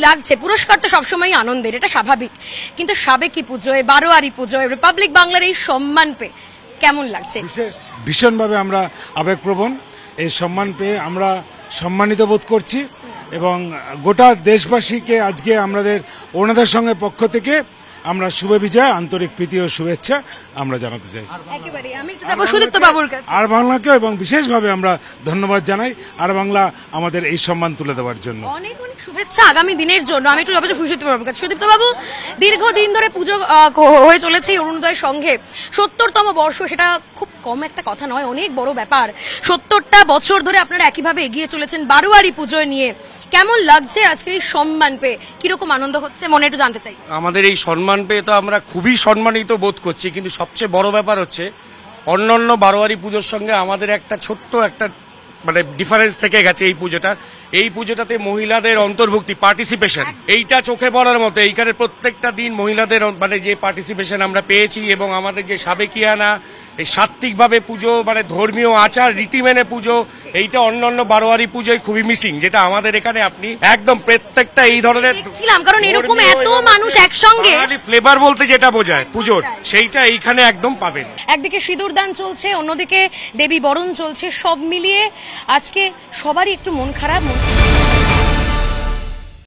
লাগছে? পুরস্কারটা সবসময় আনন্দের, এটা স্বাভাবিক, কিন্তু সাবেকি পুজোয়, বারোয়ারি পুজোয় রিপাবলিক বাংলার এই সম্মান পেয়ে কেমন লাগছে? ভীষণভাবে আমরা আবেগপ্রবণ। এই সম্মান পেয়ে আমরা সম্মানিত বোধ করছি এবং গোটা দেশবাসীকে আজকে আমাদের ওনাদের সঙ্গে পক্ষ থেকে আমরা শুভ বিজয়, আন্তরিক প্রীতি ও শুভেচ্ছা আমরা জানাতে চাই। একেবারে আমি একটু যাবো সুদীপ্ত বাবুর কাছে। আর বাংলাকে এবং বিশেষভাবে আমরা ধন্যবাদ জানাই আর বাংলা আমাদের এই সম্মান তুলে দেওয়ার জন্য। অনেক অনেক শুভেচ্ছা আগামী দিনের জন্য। আমি একটু যাবো সুদীপ্ত বাবুর কাছে। সুদীপ্ত বাবু, দীর্ঘদিন ধরে পুজো হয়ে চলেছে অরুণোদয় সংঘে, ৭০তম বর্ষ, সেটা খুব কম একটা কথা নয়, অনেক বড় ব্যাপার। ৭০টা বছর ধরে আপনারা একইভাবে এগিয়ে চলেছেন বারোয়ারি পুজোয় নিয়ে। কেমন লাগছে আজকে এই সম্মান পেয়ে? কিরকম আনন্দ হচ্ছে মনে, একটু জানতে চাই। আমাদের এই সম্মান পেয়ে তো আমরা খুবই সম্মানিত বোধ করছি, কিন্তু সবচেয়ে বড় ব্যাপার হচ্ছে অন্যান্য বারোয়ারি পুজোর সঙ্গে আমাদের একটা ছোট্ট একটা মানে ডিফারেন্স থেকে গেছে এই পুজোটাতে মহিলাদের অন্তর্ভুক্তি, পার্টিসিপেশন, এইটা চোখে পড়ার মতো। এইখানে প্রত্যেকটা দিন মহিলাদের মানে যে পার্টিসিপেশন আমরা পেয়েছি এবং আমাদের যে সাবেকিয়ানা, এই সাত্ত্বিকভাবে পুজো, মানে ধর্মীয় আচার রীতি মেনে পুজো, এইটা অন্যান্য বারোয়ারি পুজোয় খুবই মিসিং, যেটা আমাদের এখানে আপনি একদম প্রত্যেকটা এই ধরনের দেখছিলাম, কারণ এরকম এত মানুষ একসঙ্গে ফ্লেভার বলতে যেটা বোঝায় পুজোর, সেইটা এইখানে একদম পাবেন। একদিকে সিঁদুরদান চলছে, অন্যদিকে দেবী বরণ চলছে, সব মিলিয়ে আজকে সবারই একটু মন খারাপ।